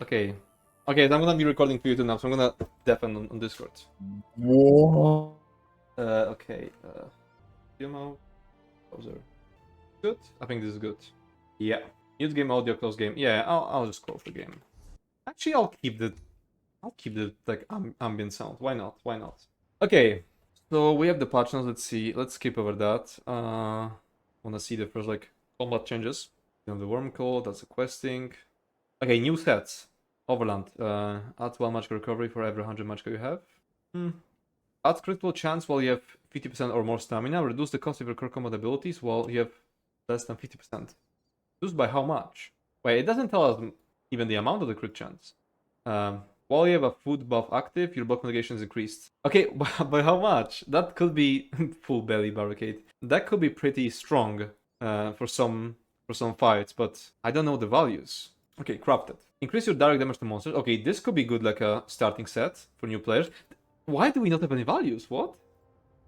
Okay. Okay, I'm gonna be recording for you too now, so I'm gonna deafen on Discord. Whoa. Okay. Game out. Closer. Good? I think this is good. Yeah. Mute game audio, close game. Yeah, I'll just close the game. Actually, I'll keep the like ambient sound. Why not? Why not? Okay. So we have the patch notes. Let's see. Let's skip over that. Wanna see the first like combat changes. You know, the worm code. That's the questing. Okay, new sets. Overland. Add 1 magic recovery for every 100 magic you have. Add critical chance while you have 50% or more stamina. Reduce the cost of your core combat abilities while you have less than 50%. Reduced by how much? Wait, it doesn't tell us even the amount of the crit chance. While you have a food buff active, your block negation is increased. Okay, by how much? That could be full belly barricade. That could be pretty strong for some fights, but I don't know the values. Okay, crafted. Increase your direct damage to monsters. Okay, this could be good like a starting set for new players. Why do we not have any values? What?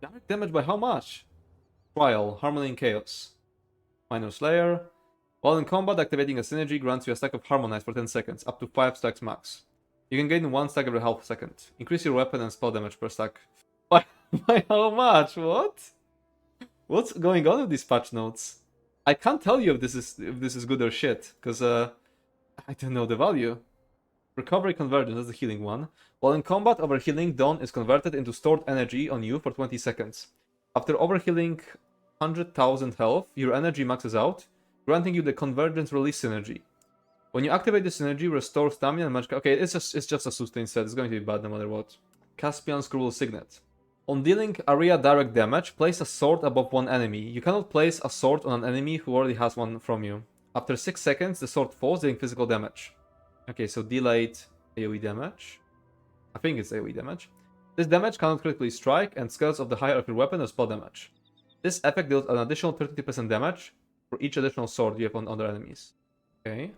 Direct damage by how much? Trial, Harmony and Chaos. Minor Slayer. While in combat, activating a synergy grants you a stack of Harmonize for 10 seconds, up to 5 stacks max. You can gain 1 stack every half second. Increase your weapon and spell damage per stack. By how much? What? What's going on with these patch notes? I can't tell you if this is good or shit, because I don't know the value. Recovery convergence, that's the healing one. While in combat, overhealing Dawn is converted into stored energy on you for 20 seconds. After overhealing 100,000 health, your energy maxes out, granting you the convergence release synergy. When you activate the synergy, restore stamina and magic. Okay, it's just a sustain set. It's going to be bad no matter what. Caspian's Cruel Signet. On dealing area direct damage, place a sword above one enemy. You cannot place a sword on an enemy who already has one from you. After 6 seconds, the sword falls, dealing physical damage. Okay, so delayed AoE damage. I think it's AoE damage. This damage cannot critically strike, and scales of the higher of your weapon or spell damage. This effect deals an additional 30% damage for each additional sword you have on other enemies. Okay.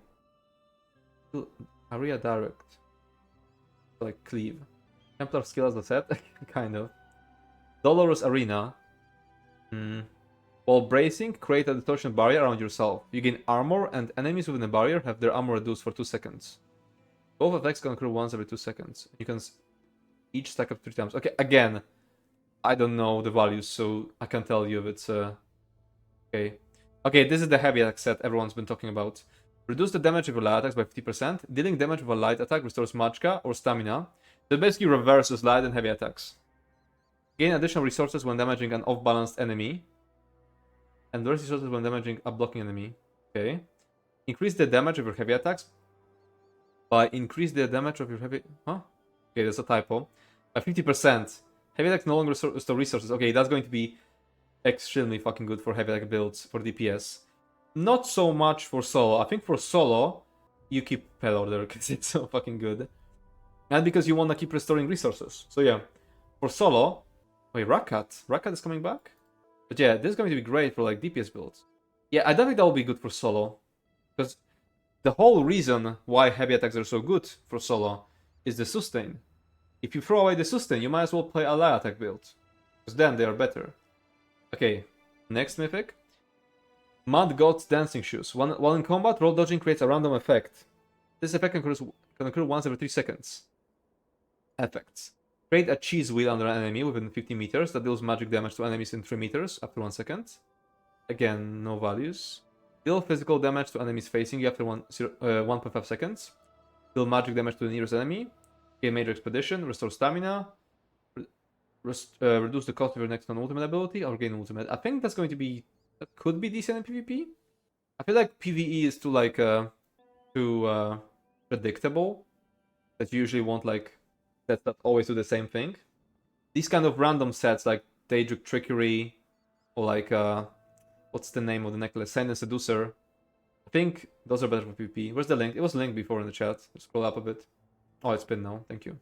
Area direct. Like cleave. Templar skill as the set? Kind of. Dolorous Arena. While bracing, create a distortion barrier around yourself. You gain armor, and enemies within the barrier have their armor reduced for 2 seconds. Both effects can occur once every 2 seconds. You can each stack up 3 times. Okay, again, I don't know the values, so I can't tell you if it's okay. Okay, this is the heavy attack set everyone's been talking about. Reduce the damage of your light attacks by 50%. Dealing damage with a light attack restores magicka or stamina. So it basically reverses light and heavy attacks. Gain additional resources when damaging an off-balanced enemy. And less resources when damaging a blocking enemy. Okay. Increase the damage of your heavy attacks by increase the damage of your heavy... Huh? Okay, that's a typo. By 50%. Heavy attacks no longer restore resources. Okay, that's going to be extremely fucking good for heavy attack builds for DPS. Not so much for solo. I think for solo, you keep Pell Order because it's so fucking good. And because you want to keep restoring resources. So yeah, for solo... Wait, Rakat. Rakat is coming back? But yeah, this is going to be great for like DPS builds. Yeah, I don't think that will be good for solo. Because the whole reason why heavy attacks are so good for solo is the sustain. If you throw away the sustain, you might as well play a light attack build. Because then they are better. Okay, next mythic. Mud God's Dancing Shoes. While in combat, roll dodging creates a random effect. This effect can occur once every 3 seconds. Effects. Create a cheese wheel under an enemy within 50 meters that deals magic damage to enemies in 3 meters after 1 second. Again, no values. Deal physical damage to enemies facing you after 1.5 seconds. Deal magic damage to the nearest enemy. Gain major expedition. Restore stamina. Reduce the cost of your next non-ultimate ability or gain ultimate. I think that's going to be... That could be decent in PvP. I feel like PvE is too predictable. That you usually want like... That always do the same thing. These kind of random sets like Daedric Trickery or like what's the name of the necklace? Silent Seducer. I think those are better for PvP. Where's the link? It was linked before in the chat. Scroll up a bit. Oh, it's pinned now. Thank you.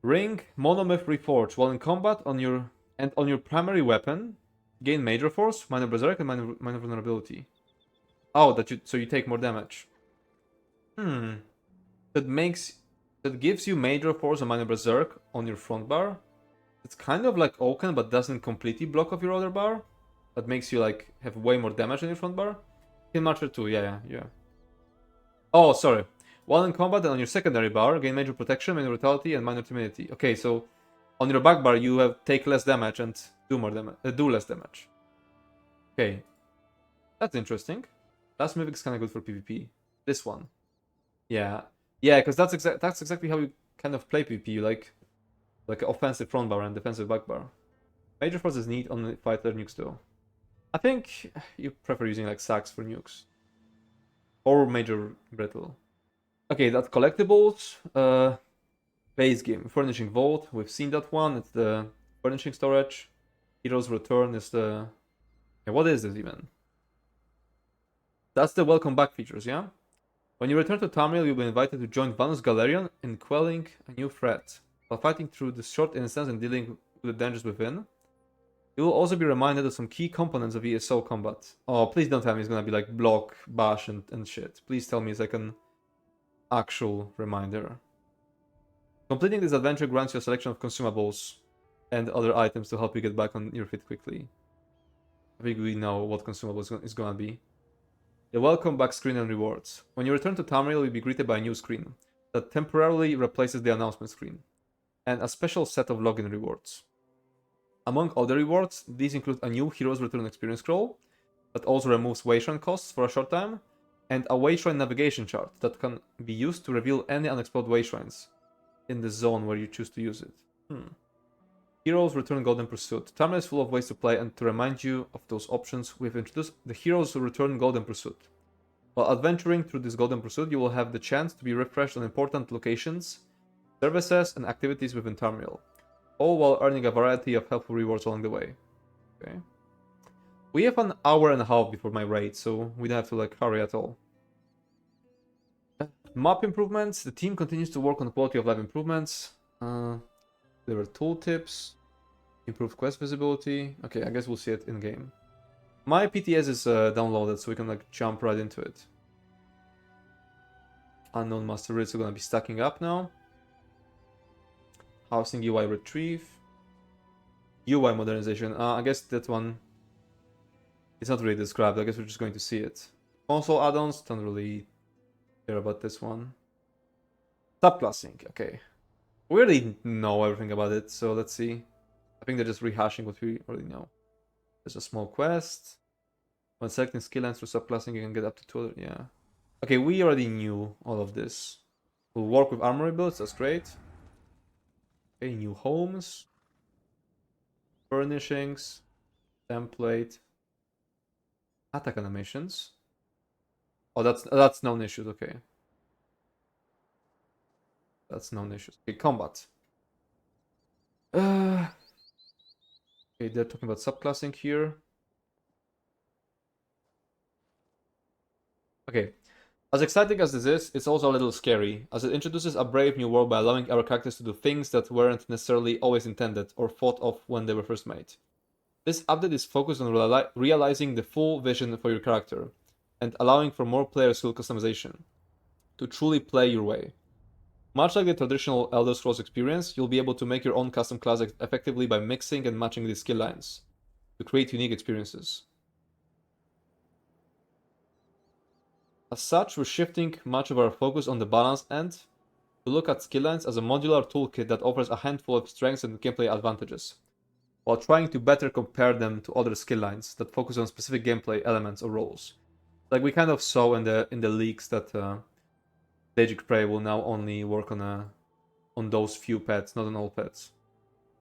Ring Monomyth Reforged. While in combat on your primary weapon, gain Major Force, Minor Berserk, and minor Vulnerability. Oh, so you take more damage. That gives you Major Force and Minor Berserk on your front bar. It's kind of like Oaken, but doesn't completely block off your other bar. That makes you like have way more damage on your front bar. Kill Marcher 2, yeah. Oh, sorry. While in combat and on your secondary bar, gain major protection, minor brutality, and minor timidity. Okay, so on your back bar you have take less damage and do more damage, do less damage. Okay, that's interesting. Last Mythic is kind of good for PvP. This one, yeah, because that's exactly how you kind of play PvP. You like offensive front bar and defensive back bar. Major force is neat on fighter nukes though. I think you prefer using like sacks for nukes or major brittle. Okay, that's collectibles. Base game, Furnishing Vault. We've seen that one. It's the furnishing storage. Heroes Return is the... Yeah, what is this even? That's the welcome back features, yeah? When you return to Tamriel, you'll be invited to join Vanus Galerion in quelling a new threat. While fighting through this short instance and dealing with the dangers within, you will also be reminded of some key components of ESO combat. Oh, please don't tell me it's gonna be like block, bash, and shit. Please tell me it's like an actual reminder. Completing this adventure grants you a selection of consumables and other items to help you get back on your feet quickly. I think we know what consumables is gonna be. The welcome back screen and rewards. When you return to Tamriel, you'll be greeted by a new screen that temporarily replaces the announcement screen, and a special set of login rewards. Among other rewards, these include a new Heroes Return experience scroll that also removes wayshrine costs for a short time, and a wayshrine navigation chart that can be used to reveal any unexplored wayshrines in the zone where you choose to use it. Heroes Return Golden Pursuit. Tamriel is full of ways to play, and to remind you of those options, we've introduced the Heroes Return Golden Pursuit. While adventuring through this Golden Pursuit, you will have the chance to be refreshed on important locations, services, and activities within Tamriel, all while earning a variety of helpful rewards along the way. Okay. We have an hour and a half before my raid, so we don't have to like hurry at all. Map improvements. The team continues to work on quality of life improvements. There are tooltips, improved quest visibility. Okay, I guess we'll see it in game. My PTS is downloaded, so we can like jump right into it. Unknown master rates are gonna be stacking up now. Housing UI retrieve. UI modernization. I guess that one is not really described. I guess we're just going to see it. Console add-ons, don't really care about this one. Subclassing, okay. We already know everything about it, so let's see. I think they're just rehashing what we already know. There's a small quest. When selecting skill lines for subclassing, you can get up to 2 other... Yeah. Okay, we already knew all of this. We'll work with armory builds, that's great. Okay, new homes. Furnishings. Template. Attack animations. Oh, that's known issues, okay. That's known issues. Okay, combat. Okay, they're talking about subclassing here. Okay. As exciting as this is, it's also a little scary, as it introduces a brave new world by allowing our characters to do things that weren't necessarily always intended or thought of when they were first made. This update is focused on realizing the full vision for your character, and allowing for more player skill customization, to truly play your way. Much like the traditional Elder Scrolls experience, you'll be able to make your own custom class effectively by mixing and matching these skill lines, to create unique experiences. As such, we're shifting much of our focus on the balance end to look at skill lines as a modular toolkit that offers a handful of strengths and gameplay advantages, while trying to better compare them to other skill lines that focus on specific gameplay elements or roles. Like we kind of saw in the leaks that Daedric Prey will now only work on those few pets, not on all pets.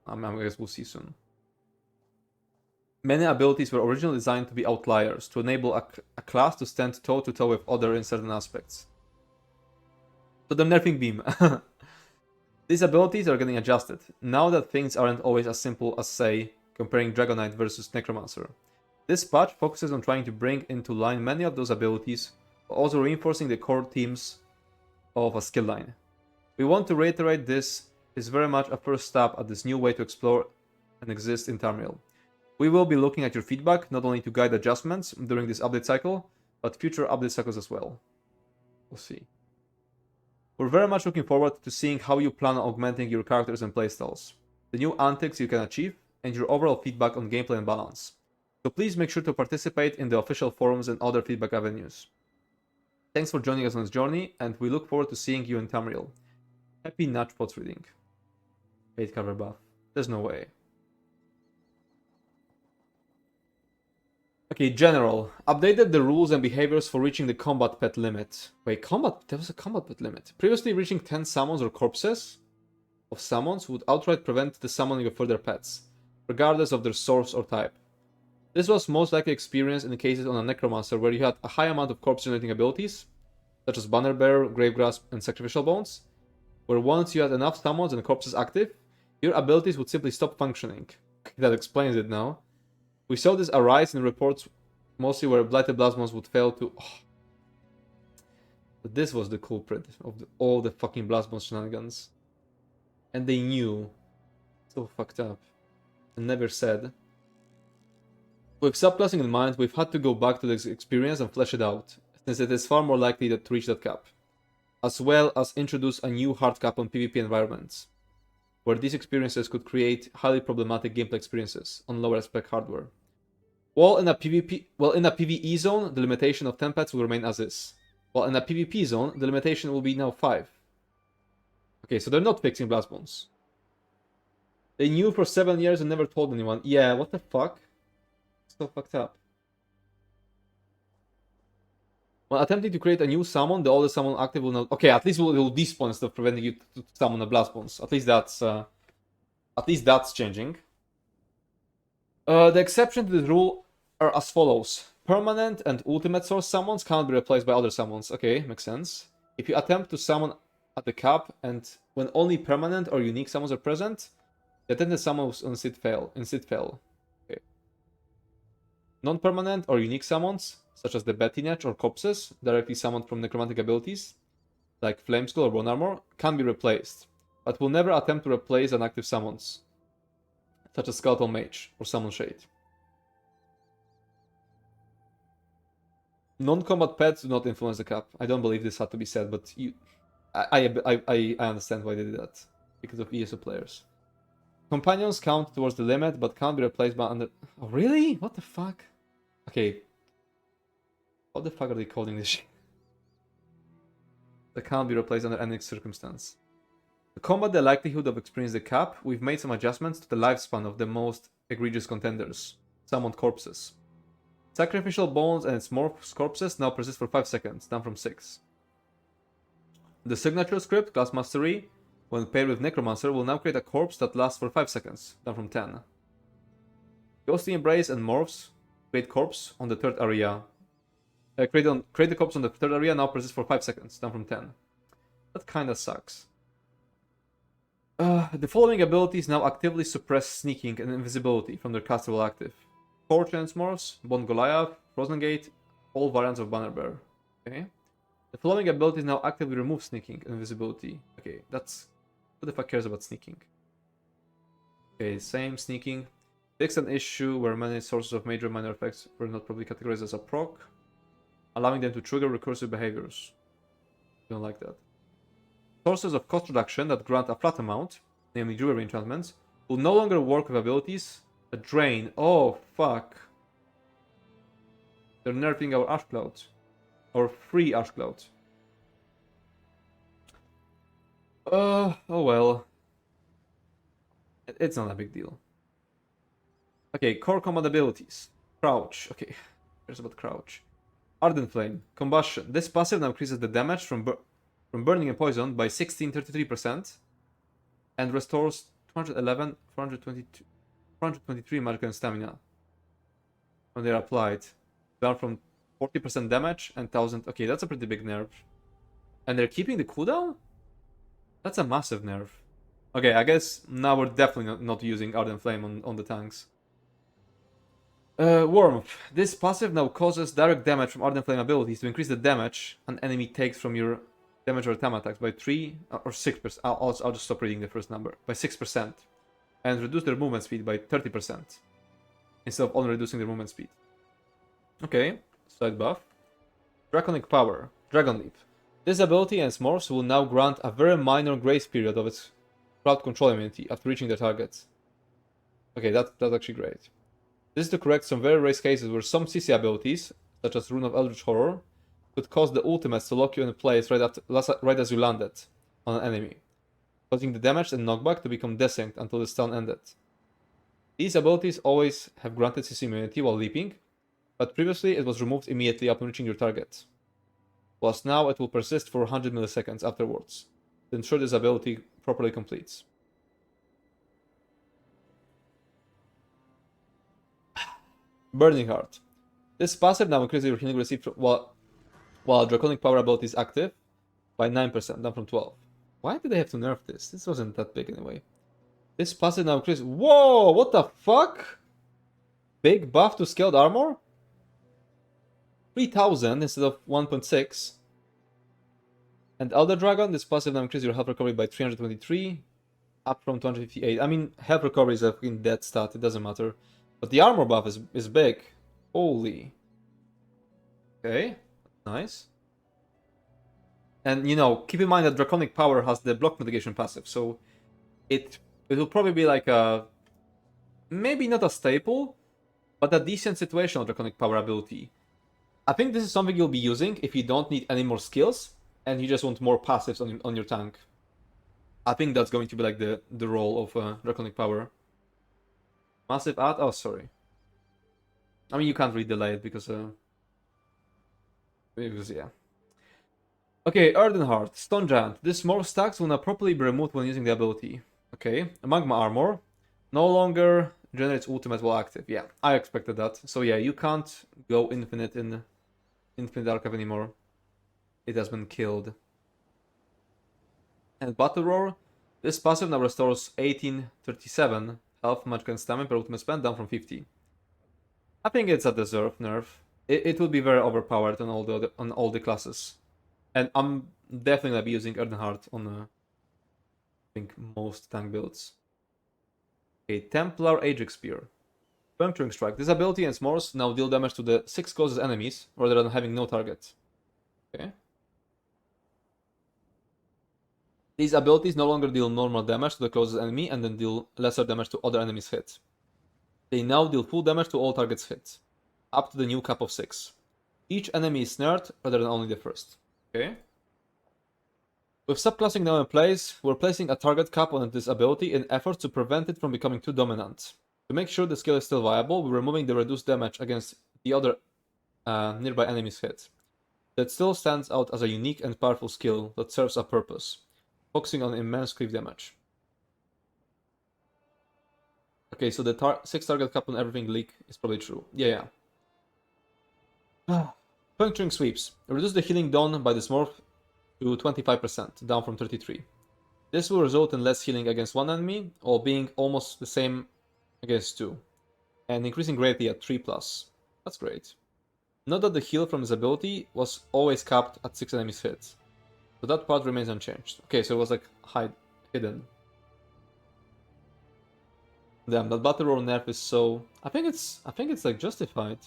I guess we'll see soon. Many abilities were originally designed to be outliers, to enable a class to stand toe-to-toe with other in certain aspects. So the nerfing beam. These abilities are getting adjusted, now that things aren't always as simple as, say, comparing Dragonknight versus Necromancer. This patch focuses on trying to bring into line many of those abilities, but also reinforcing the core themes of a skill line. We want to reiterate this is very much a first step at this new way to explore and exist in Tamriel. We will be looking at your feedback, not only to guide adjustments during this update cycle, but future update cycles as well. We'll see. We're very much looking forward to seeing how you plan on augmenting your characters and playstyles, the new antics you can achieve, and your overall feedback on gameplay and balance. So please make sure to participate in the official forums and other feedback avenues. Thanks for joining us on this journey, and we look forward to seeing you in Tamriel. Happy Natchpots reading. 8 cover buff. There's no way. Okay, general. Updated the rules and behaviors for reaching the combat pet limit. Wait, there was a combat pet limit. Previously, reaching 10 summons or corpses of summons would outright prevent the summoning of further pets, regardless of their source or type. This was most likely experienced in the cases on a Necromancer where you had a high amount of corpse generating abilities, such as Banner Bear, Grave Grasp, and Sacrificial Bones, where once you had enough summons and corpses active, your abilities would simply stop functioning. That explains it now. We saw this arise in reports mostly where Blighted Plasmons would fail to... Oh. But this was the culprit of all the fucking Plasmon shenanigans. And they knew. So fucked up. And never said. With subclassing in mind, we've had to go back to this experience and flesh it out, since it is far more likely to reach that cap. As well as introduce a new hard cap on PvP environments, where these experiences could create highly problematic gameplay experiences on lower spec hardware. While in a PvE zone, the limitation of 10 pets will remain as is. While in a PvP zone, the limitation will be now 5. Okay, so they're not fixing Blastbones. They knew for 7 years and never told anyone. Yeah, what the fuck? So fucked up. When attempting to create a new summon, the oldest summon active will not... Okay, at least it will despawn instead of preventing you to summon a Blastbones. At least that's changing. The exception to this rule are as follows. Permanent and ultimate source summons cannot be replaced by other summons. Okay, makes sense. If you attempt to summon at the cap and when only permanent or unique summons are present, the attempted summon will instead fail. Okay. Non-permanent or unique summons, such as the Bettinage or Corpses, directly summoned from necromantic abilities, like Flameskull or Bone Armor, can be replaced, but will never attempt to replace inactive summons, such as Skeletal Mage or Summon Shade. Non-combat pets do not influence the cap. I don't believe this had to be said, but I understand why they did that. Because of ESO players. Companions count towards the limit, but can't be replaced by under... Oh, really? What the fuck? Okay. What the fuck are they calling this shit? That can't be replaced under any circumstance. To combat the likelihood of experiencing the cap, we've made some adjustments to the lifespan of the most egregious contenders, summoned corpses. Sacrificial Bones and its morphs corpses now persist for 5 seconds, down from 6. The signature script, Class Mastery, when paired with Necromancer, will now create a corpse that lasts for 5 seconds, down from 10. Ghostly Embrace and morphs create corpse on the third area. Create the corpse on the third area now persists for 5 seconds, down from 10. That kinda sucks. The following abilities now actively suppress sneaking and invisibility from their castable active. Torchance Morphs, Bone Goliath, Frozen Gate, all variants of Banner Bear. Okay. The following abilities now actively remove sneaking and invisibility. Okay, that's... Who the fuck cares about sneaking? Okay, same sneaking. Fix an issue where many sources of major and minor effects were not properly categorized as a proc, allowing them to trigger recursive behaviors. Don't like that. Sources of cost reduction that grant a flat amount, namely jewelry enchantments, will no longer work with abilities that drain. Oh, fuck. They're nerfing our Ash Cloud. Or free Ash Cloud. Oh well. It's not a big deal. Okay, core combat abilities. Crouch. Okay, here's about Crouch. Ardent Flame. Combustion. This passive now increases the damage from burning and poison by 1633% and restores 211, 422, 423 magic and stamina when they're applied. Down from 40% damage and 1000. Okay, that's a pretty big nerf. And they're keeping the cooldown? That's a massive nerf. Okay, I guess now we're definitely not using Ardent Flame on the tanks. Warmth. This passive now causes direct damage from Ardent Flame abilities to increase the damage an enemy takes from your damage or attack attacks by 3 or 6%. I'll just stop reading the first number. By 6%. And reduce their movement speed by 30%. Instead of only reducing their movement speed. Okay, slight buff. Draconic Power. Dragon Leap. This ability and its morphs will now grant a very minor grace period of its crowd control immunity after reaching their targets. Okay, that's actually great. This is to correct some very rare cases where some CC abilities, such as Rune of Eldritch Horror, could cause the ultimates to lock you in place right as you landed on an enemy, causing the damage and knockback to become desynced until the stun ended. These abilities always have granted CC immunity while leaping, but previously it was removed immediately upon reaching your target, whilst now it will persist for 100 milliseconds afterwards to ensure this ability properly completes. Burning Heart. This passive now increases your healing received while Draconic Power ability is active by 9%, down from 12. Why did they have to nerf this? This wasn't that big anyway. This passive now increases... Whoa! What the fuck? Big buff to scaled armor? 3000 instead of 1.6. And Elder Dragon, this passive now increases your health recovery by 323, up from 258. I mean, health recovery is a fucking dead stat, it doesn't matter. But the armor buff is big. Holy. Okay, nice. And, you know, keep in mind that Draconic Power has the block mitigation passive, so it will probably be like a... maybe not a staple, but a decent situational Draconic Power ability. I think this is something you'll be using if you don't need any more skills, and you just want more passives on your tank. I think that's going to be like the role of Draconic Power. Massive add? Oh, sorry. I mean, you can't really delay it because yeah. Okay, Earthenheart, Stone Giant. This morph stacks will now properly be removed when using the ability. Okay, Magma Armor. No longer generates ultimate while active. Yeah, I expected that. So yeah, you can't go infinite in Infinite Archive anymore. It has been killed. And Battle Roar. This passive now restores 1837 health, magic, and stamina per ultimate spend, down from 50. I think it's a deserved nerf. It will be very overpowered on all the classes. And I'm definitely gonna be using Earthenheart on I think most tank builds. Okay, Templar Ajax Spear. Puncturing Strike. This ability and s'mores now deal damage to the 6 closest enemies rather than having no target. Okay. These abilities no longer deal normal damage to the closest enemy and then deal lesser damage to other enemies hit. They now deal full damage to all targets hit, up to the new cap of 6. Each enemy is snared rather than only the first. Okay. With subclassing now in place, we're placing a target cap on this ability in efforts to prevent it from becoming too dominant. To make sure the skill is still viable, we're removing the reduced damage against the other nearby enemies hit. That still stands out as a unique and powerful skill that serves a purpose, focusing on immense creep damage. Okay, so the 6 target cap on everything leak is probably true. Yeah. Puncturing Sweeps. Reduce the healing done by this morph to 25%, down from 33. This will result in less healing against one enemy, while being almost the same against 2, and increasing greatly at 3+. That's great. Note that the heal from this ability was always capped at 6 enemies hit, so that part remains unchanged. Okay, so it was like hidden. Damn, that Battle Roar nerf is so... I think it's like justified.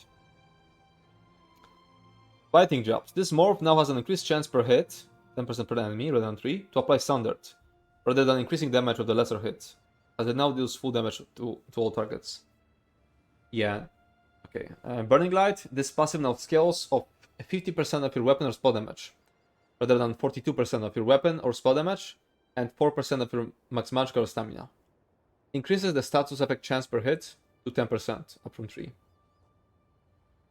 Fighting Jobs. This morph now has an increased chance per hit, 10% per enemy rather than 3, to apply Standard, rather than increasing damage of the lesser hit, as it now deals full damage to all targets. Yeah. Okay. Burning Light. This passive now scales of 50% of your weapon or spell damage, rather than 42% of your weapon or spell damage, and 4% of your max magic or stamina. Increases the status effect chance per hit to 10%, up from 3.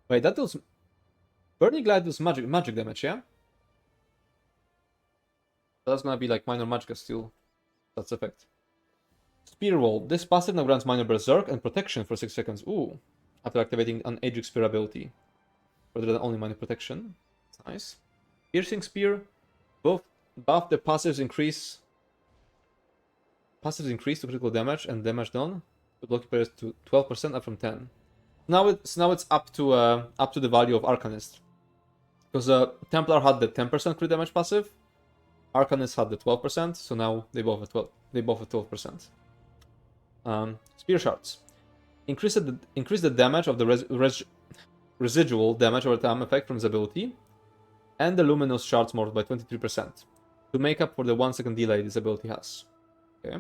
Wait, that does... Burning Light does magic damage, yeah? That's gonna be like minor magic still. That's effect. Spear Wall. This passive now grants minor berserk and protection for 6 seconds. Ooh. After activating an Ajax Spear ability, rather than only minor protection. That's nice. Piercing Spear. Both buff the passives increase to critical damage and damage done to block players to 12%, up from 10. Now it's up to the value of Arcanist, because Templar had the 10% crit damage passive, Arcanist had the 12%, so now they both have 12%. Spear Shards. Increase the damage of the residual damage over time effect from this ability, and the Luminous Shards morph by 23%, to make up for the 1 second delay this ability has. Okay.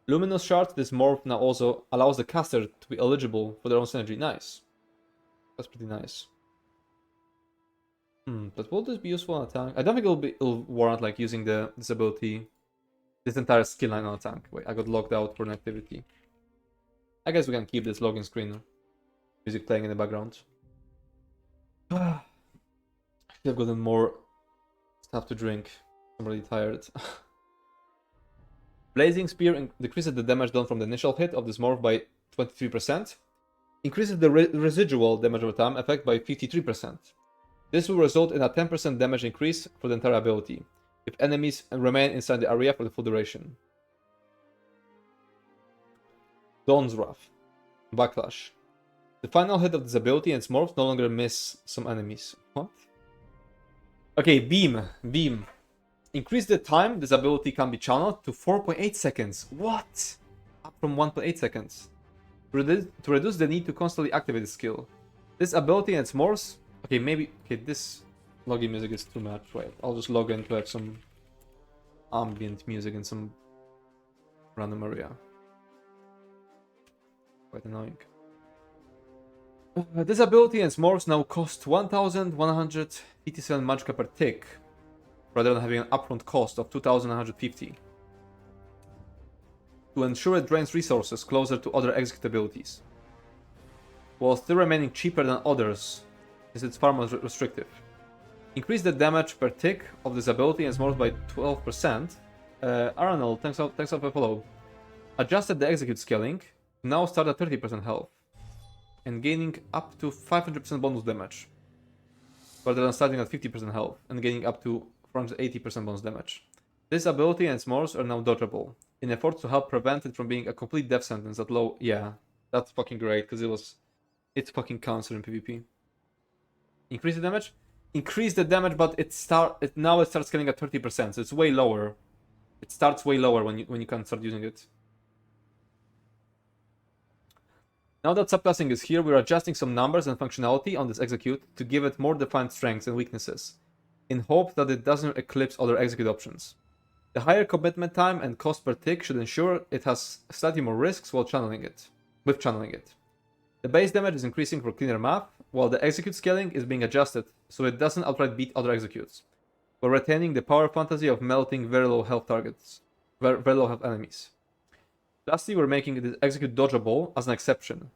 Luminous Shard, this morph now also allows the caster to be eligible for their own synergy. Nice. That's pretty nice. But will this be useful on a tank? I don't think it'll warrant like using this ability, this entire skill line on a tank. Wait, I got logged out for an activity. I guess we can keep this login screen. Music playing in the background. I should have gotten more stuff to drink. I'm really tired. Blazing Spear decreases the damage done from the initial hit of this morph by 23%. Increases the residual damage over time effect by 53%. This will result in a 10% damage increase for the entire ability, if enemies remain inside the area for the full duration. Dawn's Wrath. Backlash. The final hit of this ability and its morphs no longer miss some enemies. What? Okay, Beam. Increase the time this ability can be channeled to 4.8 seconds. What? Up from 1.8 seconds. To reduce the need to constantly activate the skill. This ability and its morphs... Okay, maybe... Okay, this login music is too much. Wait, I'll just log in to have some ambient music in some random area. Quite annoying. This ability and its morphs now cost 1,157 magicka per tick, rather than having an upfront cost of 2,150. To ensure it drains resources closer to other execute abilities, while still remaining cheaper than others, since it's far more restrictive. Increase the damage per tick of this ability and its morphs by 12%. Arnold, thanks for the follow. Adjusted the execute scaling, now start at 30% health, and gaining up to 500% bonus damage, rather than starting at 50% health and gaining up to 480% bonus damage. This ability and its morphs are now dodgeable, in efforts to help prevent it from being a complete death sentence at low... Yeah, that's fucking great, because it's fucking cancer in PvP. Increase the damage? Increase the damage, but now it starts scaling at 30%, so it's way lower. It starts way lower when you can start using it. Now that subclassing is here, we're adjusting some numbers and functionality on this execute to give it more defined strengths and weaknesses, in hope that it doesn't eclipse other execute options. The higher commitment time and cost per tick should ensure it has slightly more risks while channeling it. The base damage is increasing for cleaner math, while the execute scaling is being adjusted so it doesn't outright beat other executes, while retaining the power fantasy of melting very low health targets, very low health enemies. Lastly, we're making this execute dodgeable as an exception,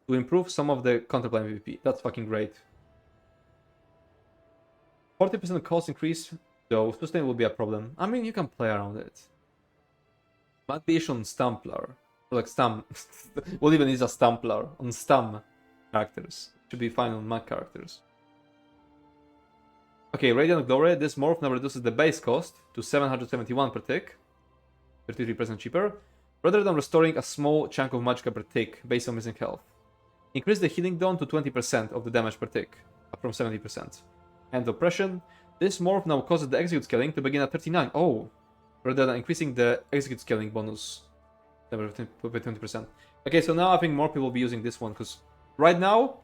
to improve some of the counterplay PvP. That's fucking great. 40% cost increase, though sustain will be a problem. I mean, you can play around it. Might be issued on Templar. Like Stam. We'll even use a Templar on Stam characters. Should be fine on Mac characters. Okay, Radiant Glory. This morph now reduces the base cost to 771 per tick, 33% cheaper, rather than restoring a small chunk of magicka per tick based on missing health. Increase the healing down to 20% of the damage per tick, up from 70%. And Oppression. This morph now causes the execute scaling to begin at 39. Oh! Rather than increasing the execute scaling bonus by 20%. Okay, so now I think more people will be using this one, because right now,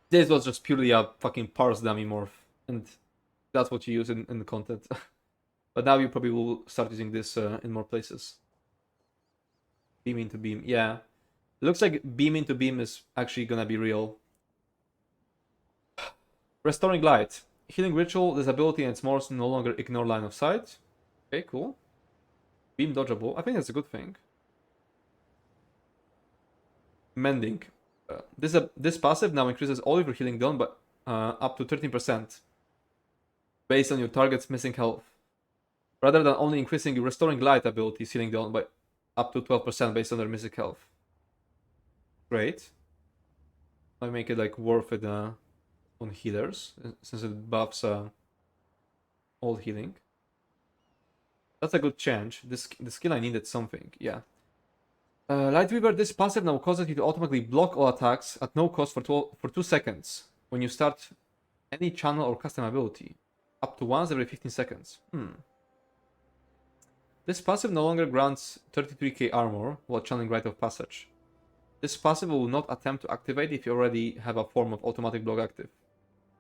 this was just purely a fucking parse dummy morph, and that's what you use in the content. But now you probably will start using this in more places. Beam into beam, yeah. Looks like beam into beam is actually gonna be real. Restoring Light. Healing Ritual, this ability and its morphs no longer ignore line of sight. Okay, cool. Beam dodgeable. I think that's a good thing. Mending. This passive now increases all of your healing done by up to 13% based on your target's missing health, rather than only increasing your Restoring Light ability's healing done by up to 12% based on their missing health. Great. I make it like worth it on healers, since it buffs all healing. That's a good change. The skill I needed something, yeah. Lightweaver, this passive now causes you to automatically block all attacks at no cost for 2 seconds when you start any channel or custom ability, up to once every 15 seconds. This passive no longer grants 33k armor while channeling Rite of Passage. This passive will not attempt to activate if you already have a form of automatic block active.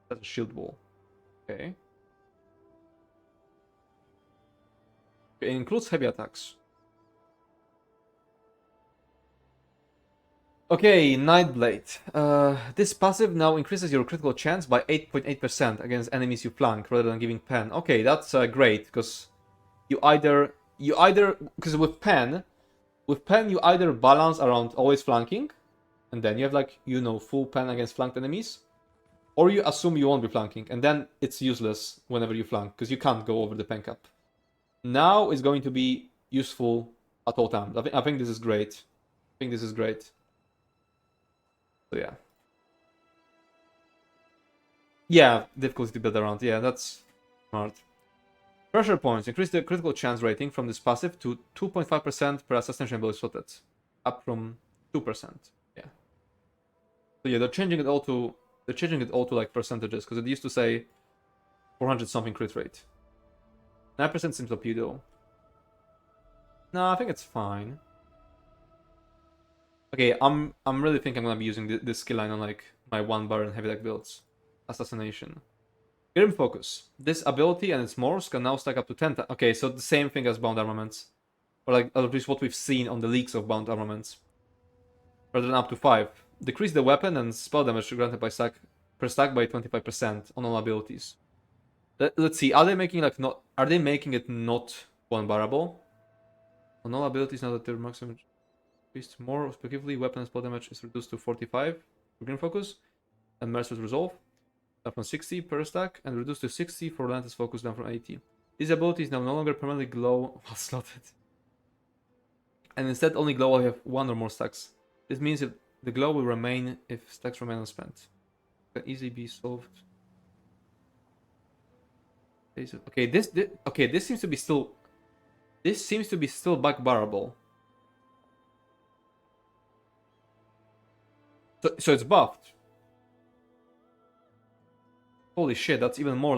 That's a shield wall. Okay. It includes heavy attacks. Okay, Nightblade. This passive now increases your critical chance by 8.8% against enemies you flank rather than giving pen. Okay, that's great because you either because with pen you either balance around always flanking, and then you have like full pen against flanked enemies, or you assume you won't be flanking, and then it's useless whenever you flank because you can't go over the pen cap. Now it's going to be useful at all times. I think this is great. So yeah. Yeah, difficulty to build around. Yeah, that's smart. Pressure points. Increase the critical chance rating from this passive to 2.5% per assassination ability slotted. Up from 2%. Yeah. So yeah, they're changing it all to like percentages, because it used to say 400 something crit rate. 9% seems OP though. No, I think it's fine. Okay, I'm really thinking I'm gonna be using this skill line on like my 1 bar and heavy deck builds. Assassination. Grim Focus. This ability and its morphs can now stack up to 10 times. Okay, so the same thing as Bound Armaments. Or like at least what we've seen on the leaks of Bound Armaments. Rather than up to 5. Decrease the weapon and spell damage granted by stack per stack by 25% on all abilities. Let's see, are they making it not 1-barable? On all abilities now that their maximum increased more specifically, weapon and spell damage is reduced to 45 for Grim Focus and Merciless Resolve. From 60 per stack and reduced to 60 for Relentless Focus, down from 80. These abilities now no longer permanently glow while slotted, and instead only glow while you have 1 or more stacks. This means that the glow will remain if stacks remain unspent. It can easily be solved. Okay, this seems to be still backbarable. So it's buffed. Holy shit, that's even more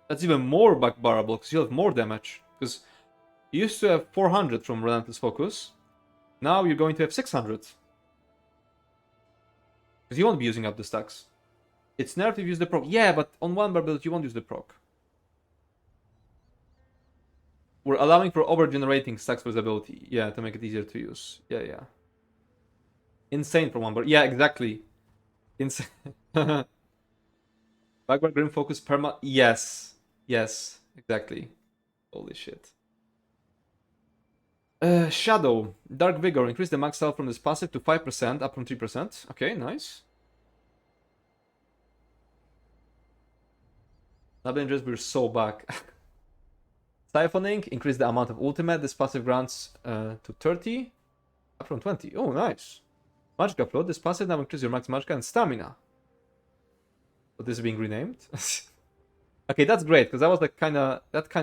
backbarable because you have more damage. Because you used to have 400 from Relentless Focus. Now you're going to have 600. Because you won't be using up the stacks. It's nerfed if you use the proc. Yeah, but on 1-bar build you won't use the proc. We're allowing for over-generating stacks for this ability. Yeah, to make it easier to use. Yeah. Insane for 1-bar. Yeah, exactly. Insane. Backbar Grim Focus perma. Yes, exactly. Holy shit. Shadow. Dark Vigor. Increase the max health from this passive to 5%, up from 3%. Okay, nice. Avengers, we're so back. Siphoning. Increase the amount of ultimate this passive grants to 30, up from 20. Oh, nice. Magicka Float. This passive now increases your max magicka and stamina. But this is being renamed. Okay, that's great, because that kind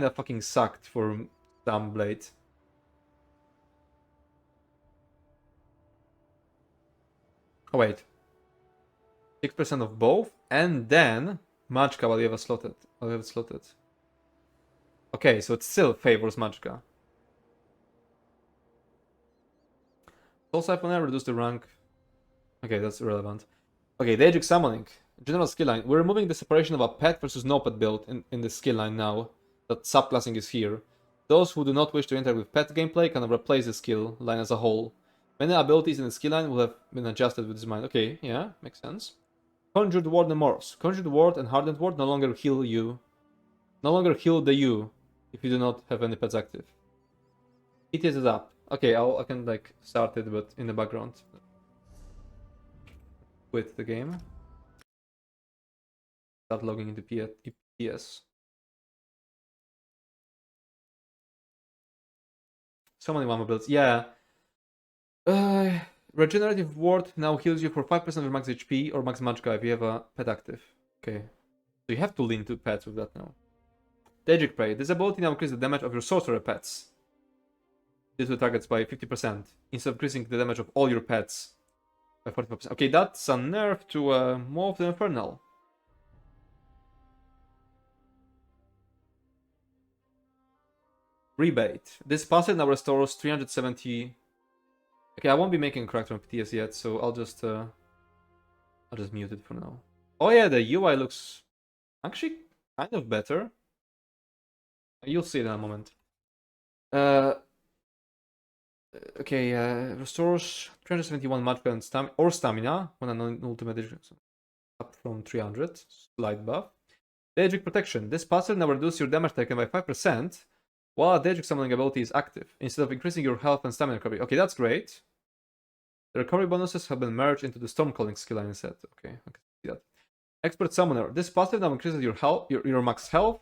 of fucking sucked for Nightblade. Oh wait. 6% of both, and then Magicka while you have it slotted. Okay, so it still favors Magicka. Soul Siphoner, reduce the rank. Okay, that's irrelevant. Okay, Daedric Summoning. General skill line. We're removing the separation of a pet versus no pet build in the skill line now that subclassing is here. Those who do not wish to interact with pet gameplay can replace the skill line as a whole. Many abilities in the skill line will have been adjusted with this mind. Okay, yeah, makes sense. Conjured Ward and Morphs. Conjured Ward and Hardened Ward no longer heal you. No longer heal the you if you do not have any pets active. PTS is up. Okay, I can like start it, but in the background. Quit the game. Start logging into PTS. So many one builds. Yeah. Regenerative Ward now heals you for 5% of max HP or max magicka if you have a pet active. Okay. So you have to lean to pets with that now. Daedric Prey. This ability now increases the damage of your sorcerer pets. This will targets by 50%, instead of increasing the damage of all your pets by 45%. Okay, that's a nerf to more of the Infernal. Rebate. This passive now restores 370. Okay, I won't be making a character on PTS yet, so I'll just mute it for now. Oh yeah, the UI looks actually kind of better. You'll see it in a moment. Okay, restores 371 magicka and stamina when an ultimate is up from 300. Slight buff. Daedric Protection. This passive now reduces your damage taken by 5% while a Daedric summoning ability is active, instead of increasing your health and stamina recovery. Okay, that's great. The recovery bonuses have been merged into the Stormcalling skill line instead. Okay, I can see that. Expert Summoner. This passive now increases your health, your max health,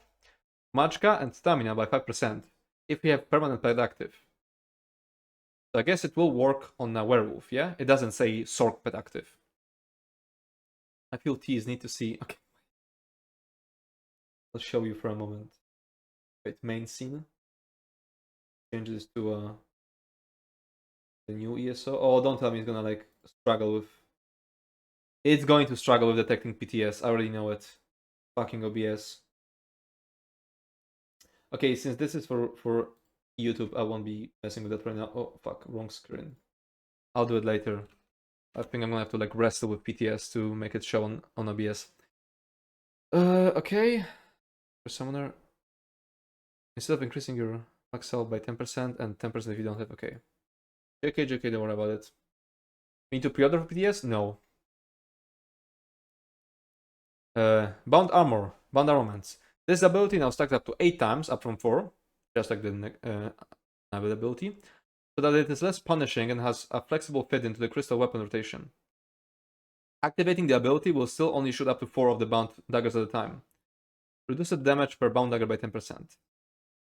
magicka, and stamina by 5% if you have permanent pet active. So I guess it will work on a werewolf, yeah? It doesn't say Sorc pet active. I feel teased, need to see. Okay. I'll show you for a moment. Wait, main scene. Change this to the new ESO. Oh, don't tell me it's gonna like struggle with. It's going to struggle with detecting PTS. I already know it. Fucking OBS. Okay, since this is for YouTube, I won't be messing with that right now. Oh fuck, wrong screen. I'll do it later. I think I'm gonna have to like wrestle with PTS to make it show on OBS. Okay. For Summoner. Instead of increasing your max health by 10% and 10% if you don't have, okay. JK, don't worry about it. We need to pre-order for PTS? No. Bound Armaments. This ability now stacked up to 8 times, up from 4, just like the Nightblade ability, so that it is less punishing and has a flexible fit into the crystal weapon rotation. Activating the ability will still only shoot up to 4 of the bound daggers at a time. Reduce the damage per bound dagger by 10%.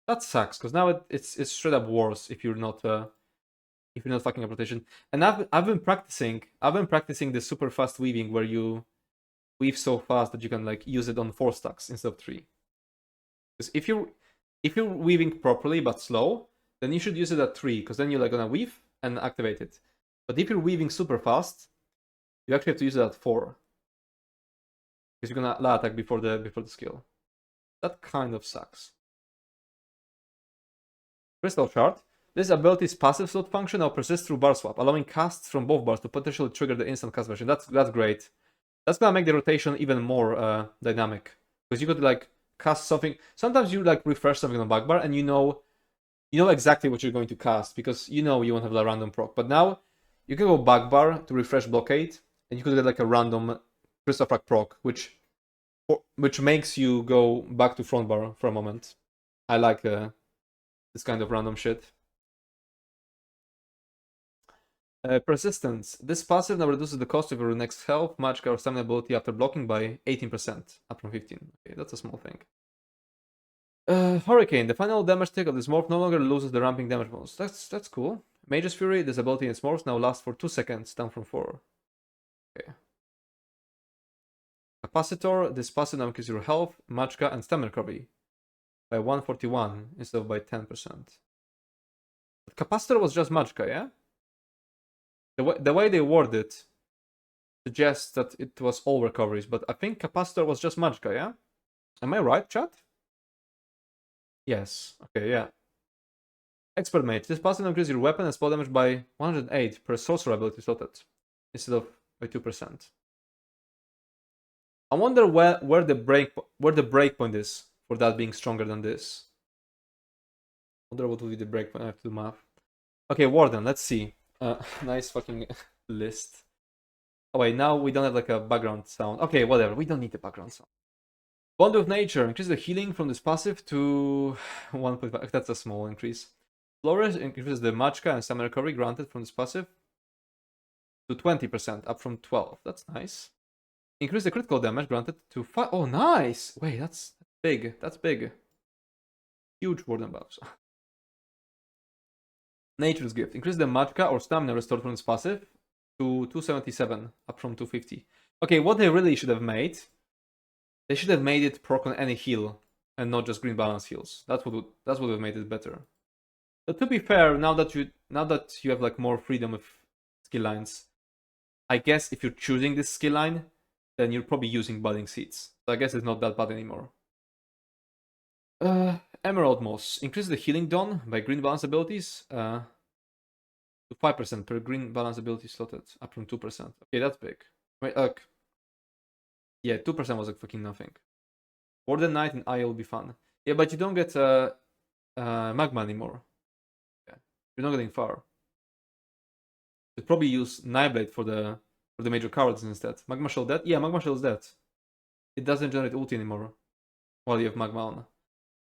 That sucks, because now it's straight up worse if you're not fucking up rotation. And I've been practicing the super fast weaving where you weave so fast that you can like use it on 4 stacks instead of 3. Because if you're weaving properly but slow, then you should use it at 3, because then you're like gonna weave and activate it. But if you're weaving super fast, you actually have to use it at 4. Because you're gonna la attack before the skill. That kind of sucks. Crystal Shard. This ability's passive slot function now persists through bar swap, allowing casts from both bars to potentially trigger the instant cast version. That's great. That's gonna make the rotation even more dynamic. Because you could like cast something. Sometimes you like refresh something on back bar and you know exactly what you're going to cast because you know you won't have a random proc. But now you can go back bar to refresh blockade and you could get like a random Crystal Frag proc, which makes you go back to front bar for a moment. I like this kind of random shit. Persistence. This passive now reduces the cost of your next health, magicka, or stamina ability after blocking by 18%, up from 15. Okay, that's a small thing. Hurricane. The final damage tick of this morph no longer loses the ramping damage bonus. That's cool. Mage's Fury. This ability in its morphs now lasts for 2 seconds, down from 4. Okay. Capacitor. This passive now increases your health, magicka, and stamina recovery by 141 instead of by 10%. But Capacitor was just magicka, yeah? The way they word it suggests that it was all recoveries, but I think Capacitor was just magicka, yeah? Am I right, chat? Yes. Okay, yeah. Expert Mage. This passive increases your weapon and spell damage by 108 per Sorcerer ability slotted, instead of by 2%. I wonder where the breakpoint is for that being stronger than this. I wonder what will be the breakpoint. I have to do math. Okay, Warden, let's see. Nice fucking list. Oh wait, now we don't have like a background sound. Okay, whatever. We don't need the background sound. Bond with Nature. Increase the healing from this passive to 1.5. That's a small increase. Flourish increases the magicka and stamina recovery granted from this passive to 20%, up from 12. That's nice. Increase the critical damage granted to 5. Oh, nice! Wait, that's big. That's big. Huge Warden buffs. Nature's Gift. Increase the magicka or stamina restored from this passive to 277, up from 250. Okay, what they really should have made, they should have made it proc on any heal and not just green balance heals. That would have made it better. But to be fair, now that you have like more freedom with skill lines, I guess if you're choosing this skill line, then you're probably using Budding Seeds. So I guess it's not that bad anymore. Emerald Moss. Increase the healing done by green balance abilities to 5% per green balance ability slotted, up from 2%. Okay, that's big. Wait, yeah, 2% was like fucking nothing. Warden Knight and Eye will be fun. Yeah, but you don't get magma anymore. Yeah, you're not getting far. You'd probably use Nightblade for the major cards instead. Magma Shell dead? Yeah, Magma Shell is dead. It doesn't generate ulti anymore while you have Magma on.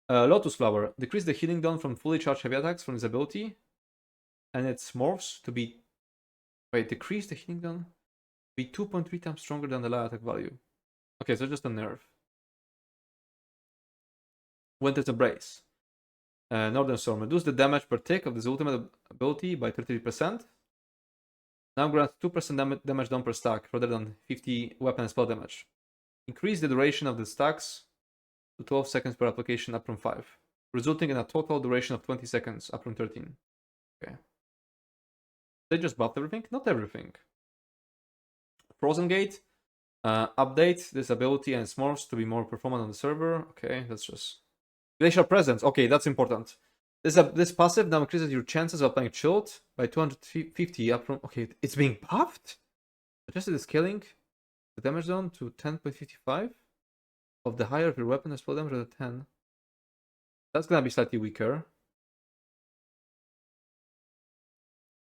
Lotus Flower. Decrease the healing done from fully charged heavy attacks from this ability. And it morphs to be... Wait, decrease the healing done? Be 2.3 times stronger than the light attack value. Okay, so just a nerf. Winter's Embrace. Northern Storm. Reduce the damage per tick of this ultimate ability by 33%. Now grants 2% damage done per stack rather than 50 weapon and spell damage. Increase the duration of the stacks to 12 seconds per application up from 5, resulting in a total duration of 20 seconds up from 13. Okay. They just buffed everything? Not everything. Frozen Gate. Update this ability and its morphs to be more performant on the server. Okay, that's just... Glacial Presence. Okay, that's important. This passive now increases your chances of applying Chilled by 250 up from... Okay, it's being buffed? Adjusted the scaling, the damage zone to 10.55 of the higher of your weapon and spell damage at 10. That's gonna be slightly weaker.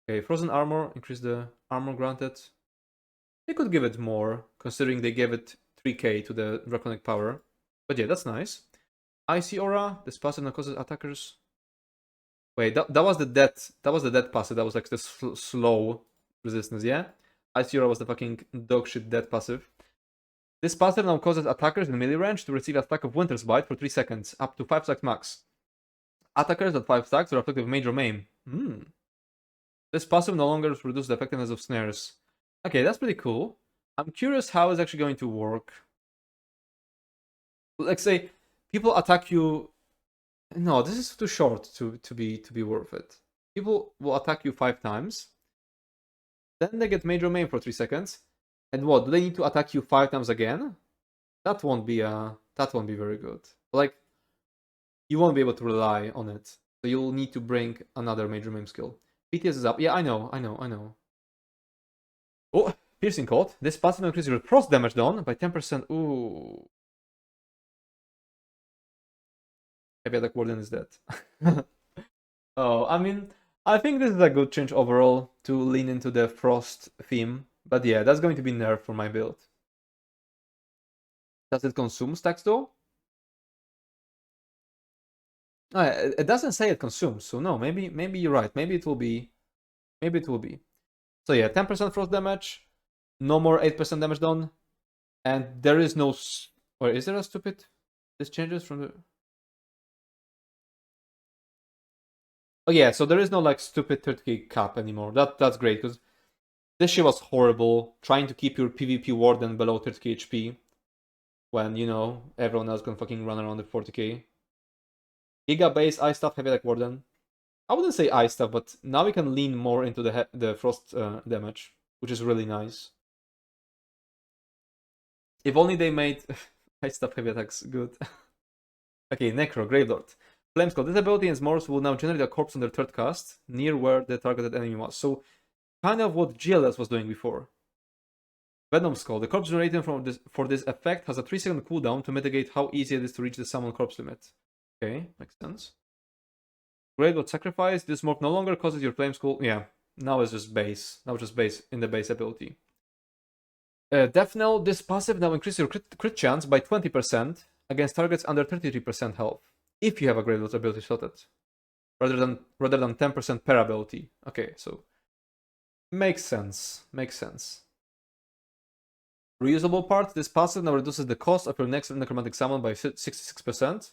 Okay, Frozen Armor, increase the armor granted. They could give it more, considering they gave it 3k to the Draconic power. But yeah, that's nice. Icy Aura, this passive now causes attackers... Wait, that was the dead passive, that was like the slow resistance, yeah? Icy Aura was the fucking dogshit dead passive. This passive now causes attackers in melee range to receive a stack of Winter's Bite for 3 seconds, up to 5 stacks max. Attackers at 5 stacks are afflicted with Major Maim. This passive no longer reduces the effectiveness of snares. Okay, that's pretty cool. I'm curious how it's actually going to work. Like say, people attack you... No, this is too short to be worth it. People will attack you 5 times. Then they get Major Maim for 3 seconds. And what? Do they need to attack you 5 times again? That won't be very good. Like, you won't be able to rely on it. So you'll need to bring another Major Maim skill. PTS is up. Yeah, I know. Oh, Piercing Coat. This passive increases your frost damage done by 10%. Ooh. Heavy Attack Warden is dead. Oh, I mean, I think this is a good change overall to lean into the frost theme. But yeah, that's going to be nerfed for my build. Does it consume stacks though? It doesn't say it consumes, so no, maybe you're right. Maybe it will be. So yeah, 10% frost damage, no more 8% damage done, and there is no... Or is there a stupid... This changes from the... Oh yeah, so there is no like stupid 30k cap anymore. That's great, because this shit was horrible, trying to keep your PvP Warden below 30k HP, when, you know, everyone else can fucking run around the 40k. Giga base, Ice Staff, Heavy Attack Warden. I wouldn't say Ice Staff, but now we can lean more into the frost damage, which is really nice. If only they made Ice Staff Heavy Attacks good. Okay, Necro, Gravelord. Flameskull. This ability and Morse will now generate a corpse on their third cast, near where the targeted enemy was. So, kind of what GLS was doing before. Venom Skull. The corpse generated for this effect has a 3-second cooldown to mitigate how easy it is to reach the summon corpse limit. Okay, makes sense. Gravelord Sacrifice. This morph no longer causes your Flameskull. Yeah, now it's just base. Now it's just base in the base ability. Death Knell. This passive now increases your crit chance by 20% against targets under 33% health, if you have a Gravelord ability slotted, rather than 10% per ability. Okay, so makes sense. Reusable part. This passive now reduces the cost of your next necromantic summon by 66%,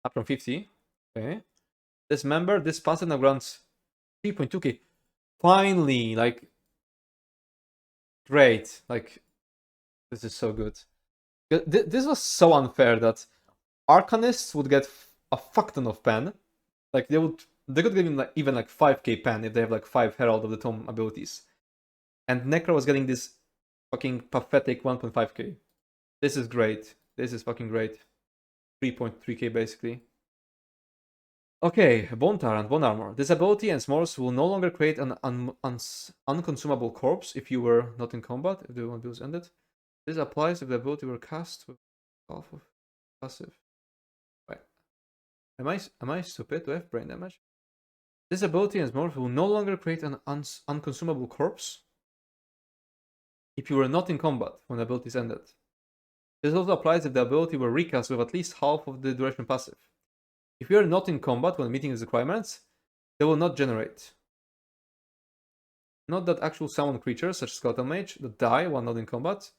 up from 50. Okay. Dismember. This passive now grants 3.2k. Finally, like, great. Like, this is so good. This was so unfair that Arcanists would get a fuck ton of pen. Like, they could give him like even like 5k pen if they have like 5 Herald of the Tomb abilities. And Necro was getting this fucking pathetic 1.5k. This is great. This is fucking great. 3.3k basically. Okay, Bone Tyrant, Bone Armor. This ability and S'mores will no longer create an unconsumable corpse if you were not in combat, if the one build ended. This applies if the ability were cast with half of passive. Wait. Am I stupid? Do I have brain damage? This ability and Smurf will no longer create an unconsumable corpse if you were not in combat when the ability is ended. This also applies if the ability were recast with at least half of the duration passive. If you are not in combat when meeting these requirements, they will not generate. Note that actual summoned creatures, such as Skeletal Mage, that die while not in combat,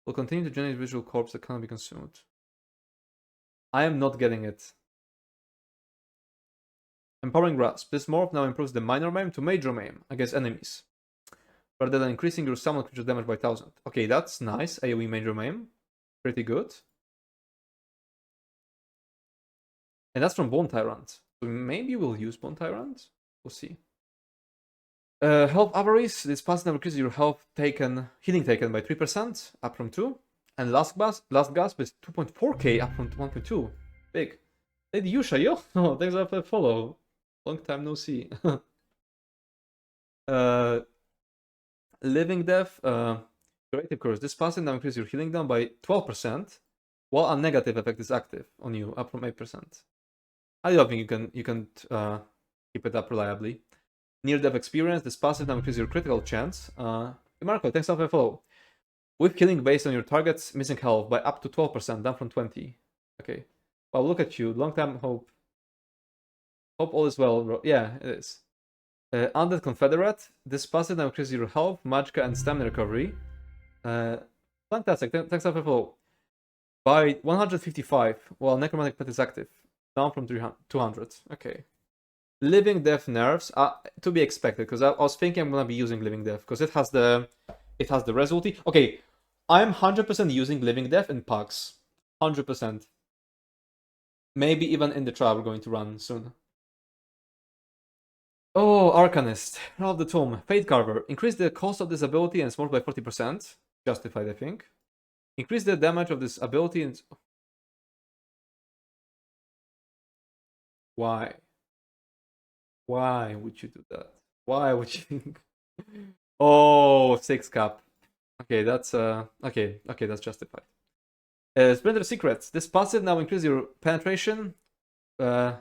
will continue to generate visual corpse that cannot be consumed. I am not getting it. Empowering Grasp. This morph now improves the minor maim to major maim against enemies, rather than increasing your summoned creature damage by 1000. Okay, that's nice. AoE major maim. Pretty good. And that's from Bone Tyrant. So maybe we'll use Bone Tyrant. We'll see. Health Avarice. This passive now increases your health taken, healing taken by 3%, up from 2. And Last Gasp is 2.4k, up from 1.2. Big. Lady Yusha, yo! Oh, thanks for the follow. Long time no see. Living Death. Creative Curse. This passive now increases your healing down by 12%, while a negative effect is active on you, up from 8%. I don't think you can keep it up reliably. Near-death experience. This passive now increases your critical chance. Marco, thanks for the follow. With killing based on your target's missing health by up to 12%, down from 20. Okay. Well, look at you. Long time hope. Hope all is well, bro. Yeah, it is. Undead Confederate. This passive now increases your health, magicka, and stamina recovery. Fantastic. Thanks for the follow. By 155, while Necromantic Pet is active. Down from 200. Okay. Living Death nerfs to be expected, because I was thinking I'm gonna be using Living Death because it has the res ulti. Okay, I'm 100% using Living Death in packs. 100%. Maybe even in the trial we're going to run soon. Oh, Arcanist. Of the Tomb. Fate Carver. Increase the cost of this ability and smart by 40%. Justified, I think. Increase the damage of this ability and... Why? Why would you do that? Why would you... Oh, 6 cap. Okay, that's okay, that's justified. Splinter Secrets. This passive now increases your penetration by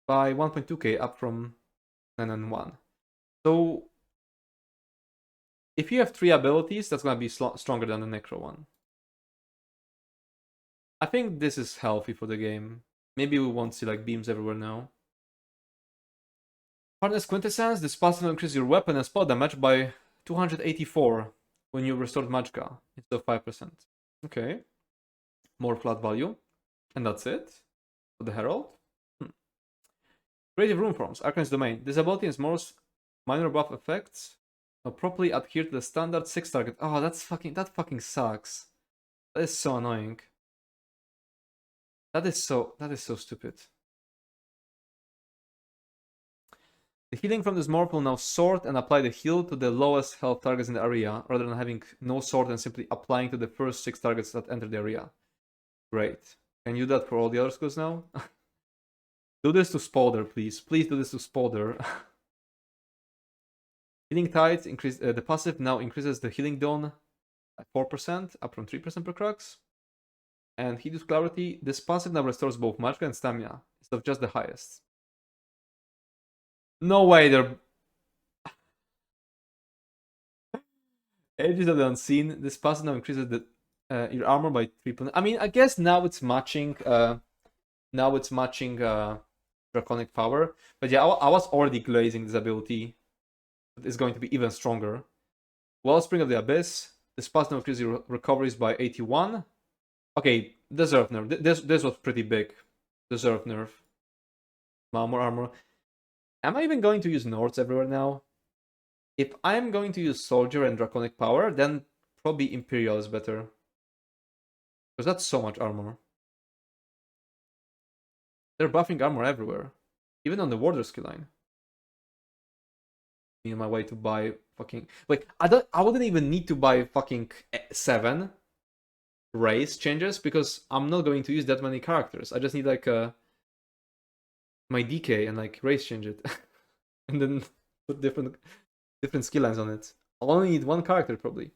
1.2k, up from 991. So if you have 3 abilities, that's gonna be stronger than the Necro one. I think this is healthy for the game. Maybe we won't see like beams everywhere now. Hardness Quintessence. This passive increases your weapon and spell damage by 284 when you restored magicka instead of 5%. Okay. More flat value. And that's it for the Herald. Creative Rune Forms. Arcanist Domain. This ability is most minor buff effects properly adhere to the standard 6 target. Oh, that fucking sucks. That is so annoying. That is so stupid. The healing from this morph will now sort and apply the heal to the lowest health targets in the area, rather than having no sort and simply applying to the first 6 targets that enter the area. Great. Can you do that for all the other schools now? Do this to Spalder, please. Please do this to Spalder. Healing Tide. Increase the passive now increases the healing done at 4%, up from 3% per crux. And Hideous Clarity. This passive now restores both magicka and stamina, instead of just the highest. No way, they're... Ages of the Unseen. This passive now increases the your armor by 3. I mean, I guess now it's matching. Draconic Power. But yeah, I was already glazing this ability. It's going to be even stronger. Wellspring of the Abyss. This passive now increases your recoveries by 81. Okay, deserved nerf. This was pretty big. Deserved nerf. More armor. Am I even going to use Nords everywhere now? If I'm going to use Soldier and Draconic Power, then probably Imperial is better. Because that's so much armor. They're buffing armor everywhere. Even on the Warder skill line. Me on my way to buy fucking... Wait, I wouldn't even need to buy fucking 7 race changes, because I'm not going to use that many characters. I just need like my DK and like race change it. And then put different skill lines on it. I'll only need 1 character probably.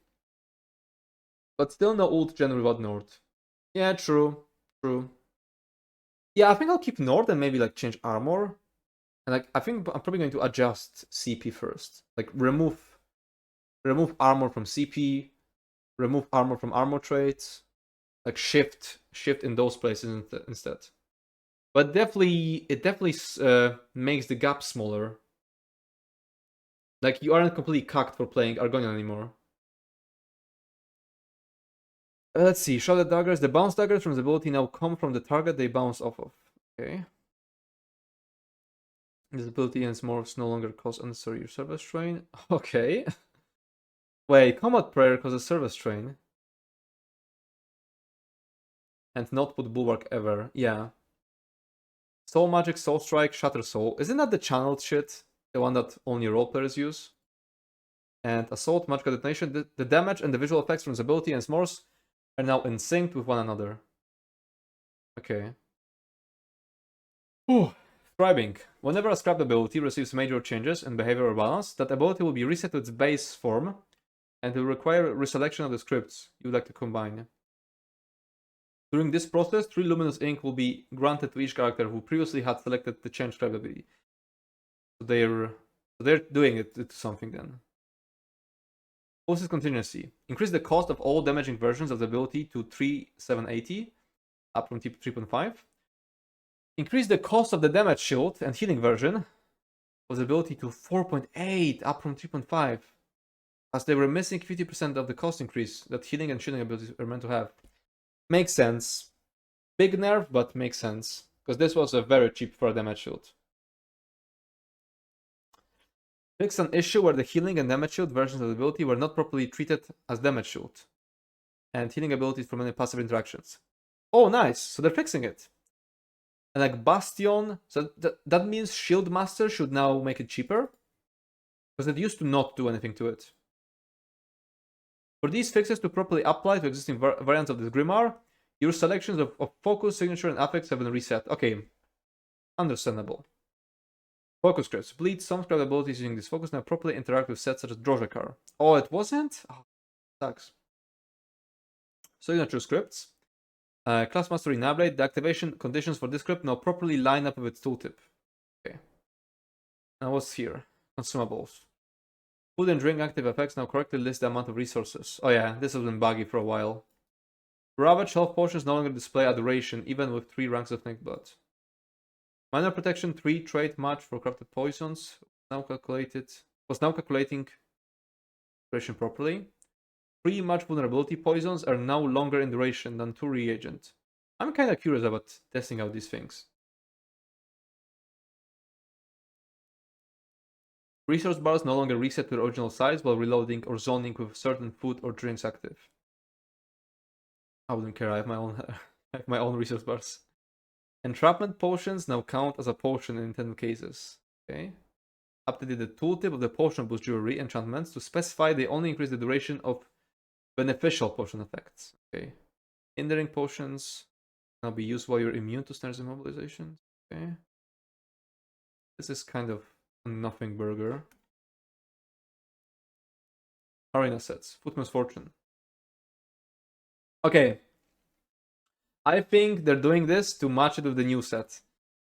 But still no ult gen without Nord. Yeah, true. Yeah, I think I'll keep Nord and maybe like change armor. And like I think I'm probably going to adjust CP first. Like remove armor from CP, remove armor from armor traits, like shift in those places instead. But it definitely makes the gap smaller. Like you aren't completely cucked for playing Argonian anymore. Let's see, shrouded daggers. The bounce daggers from the ability now come from the target they bounce off of. Okay. This ability ends morphs no longer cause unnecessary service strain. Okay. Wait, combat prayer causes service strain. And not put bulwark ever. Yeah. Soul magic, soul strike, shatter soul. Isn't that the channeled shit? The one that only role players use? And assault, magical detonation. The damage and the visual effects from the ability and s'mores are now in sync with one another. Okay. Ooh. Scribing. Whenever a scribe ability receives major changes in behavior or balance, that ability will be reset to its base form and will require reselection of the scripts you would like to combine. During this process, 3 luminous ink will be granted to each character who previously had selected the change scribe ability. So they're doing it to something then. Boosts contingency. Increase the cost of all damaging versions of the ability to 3,780, up from 3.5. Increase the cost of the damage shield and healing version of the ability to 4.8, up from 3.5, as they were missing 50% of the cost increase that healing and shielding abilities are meant to have. Makes sense. Big nerf, but makes sense. Because this was a very cheap for a damage shield. Fix an issue where the healing and damage shield versions of the ability were not properly treated as damage shield. And healing abilities from any passive interactions. Oh, nice. So they're fixing it. And like Bastion, so that means Shield Master should now make it cheaper. Because it used to not do anything to it. For these fixes to properly apply to existing variants of this Grimoire, your selections of focus, signature, and affix have been reset. Okay, understandable. Focus scripts. Bleed some script abilities using this focus now properly interact with sets such as Drozhekar. Oh, it wasn't? Oh, sucks. Signature scripts. Class Mastery Nightblade. The activation conditions for this script now properly line up with its tooltip. Okay. Now what's here? Consumables. Food and drink active effects now correctly list the amount of resources. Oh yeah, this has been buggy for a while. Ravage health potions no longer display adoration, even with 3 ranks of Nightblade. Minor protection 3 trait match for crafted poisons was now calculating duration properly. 3 match vulnerability poisons are now longer in duration than 2 reagent. I'm kinda curious about testing out these things. Resource bars no longer reset to their original size while reloading or zoning with certain food or drinks active. I wouldn't care, I have my own I have my own resource bars. Entrapment potions now count as a potion in intended cases. Okay. Updated the tooltip of the potion boost jewelry enchantments to specify they only increase the duration of beneficial potion effects. Okay. Hindering potions now be used while you're immune to snares and immobilizations. Okay. This is kind of a nothing burger. Arena sets. Footman's Fortune. Okay. I think they're doing this to match it with the new set.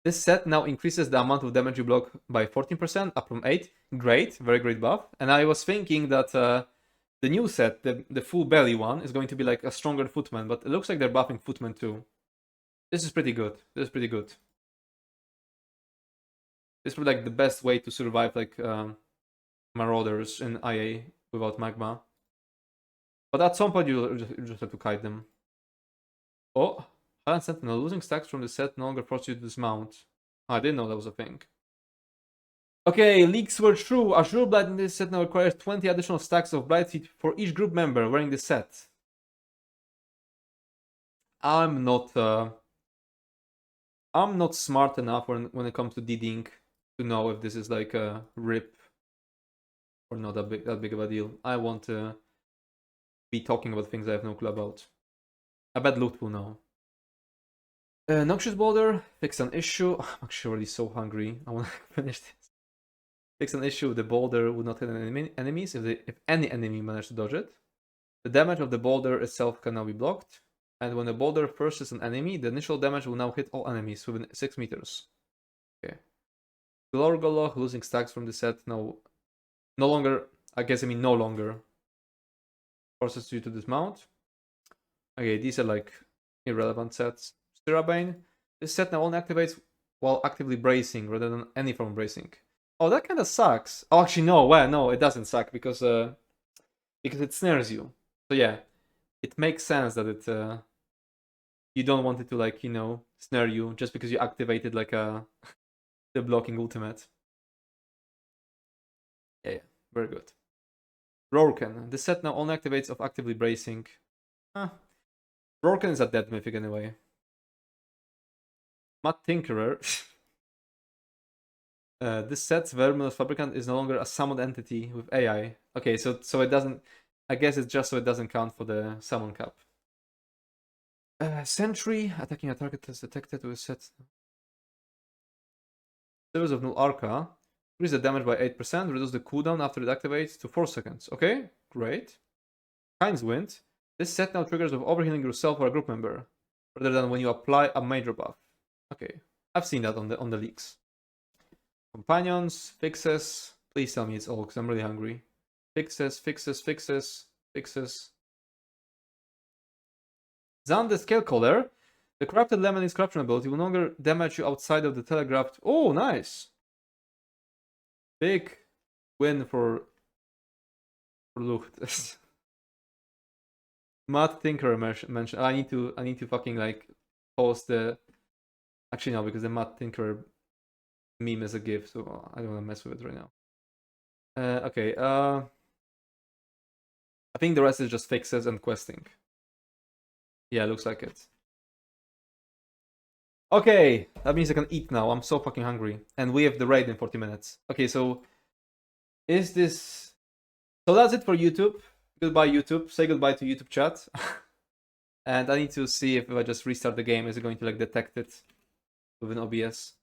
This set now increases the amount of damage you block by 14%, up from 8. Great, very great buff. And I was thinking that the new set, the full belly one, is going to be like a stronger Footman, but it looks like they're buffing Footman too. This is pretty good. This is pretty good. This is like the best way to survive like Marauders in IA without magma. But at some point you just have to kite them. Oh, Highland Sentinel. Losing stacks from the set no longer forces you to dismount. Oh, I didn't know that was a thing. Okay, leaks were true. Azure Blight in this set now requires 20 additional stacks of Blight Seed for each group member wearing this set. I'm not smart enough when it comes to DDing to know if this is like a rip or not that big of a deal. I want to be talking about things I have no clue about. I bet Loot will know. Noxious Boulder, fix an issue. I'm actually already so hungry. I want to finish this. Fix an issue. The boulder would not hit any enemies if any enemy managed to dodge it. The damage of the boulder itself can now be blocked. And when the boulder first hits an enemy, the initial damage will now hit all enemies within 6 meters. Okay. Glorgoloch losing stacks from the set. No longer. I guess I mean no longer. Forces you to dismount. Okay, these are like irrelevant sets. Stirabane. This set now only activates while actively bracing rather than any form of bracing. Oh, that kind of sucks. Oh, actually, no. Well, no, it doesn't suck because it snares you. So yeah, it makes sense that it you don't want it to like snare you just because you activated like the blocking ultimate. Yeah, very good. Rorken. This set now only activates of actively bracing. Rorken is a dead mythic anyway. Mad Tinkerer. This set's Verminous Fabricant is no longer a summoned entity with AI. Okay, so it doesn't. I guess it's just so it doesn't count for the summon cap. Sentry, attacking a target is detected with set. Service of Null Arca. Increase the damage by 8%, reduce the cooldown after it activates to 4 seconds. Okay, great. Kind's Wind. This set now triggers with overhealing yourself or a group member, rather than when you apply a major buff. Okay, I've seen that on the leaks. Companions, fixes. Please tell me it's all, because I'm really hungry. Fixes. Zan the Scale Caller. The Corrupted Lemon's corruption ability will no longer damage you outside of the telegraphed. Oh, nice! Big win for Lucht. Mad Tinkerer mentioned. I need to fucking like post the. Actually no, because the Mad Tinkerer meme is a GIF, so I don't want to mess with it right now. Okay. I think the rest is just fixes and questing. Yeah, looks like it. Okay, that means I can eat now. I'm so fucking hungry. And we have the raid in 40 minutes. Okay, so is this... So that's it for YouTube. Goodbye, YouTube. Say goodbye to YouTube chat. And I need to see if I just restart the game, is it going to like detect it with an OBS?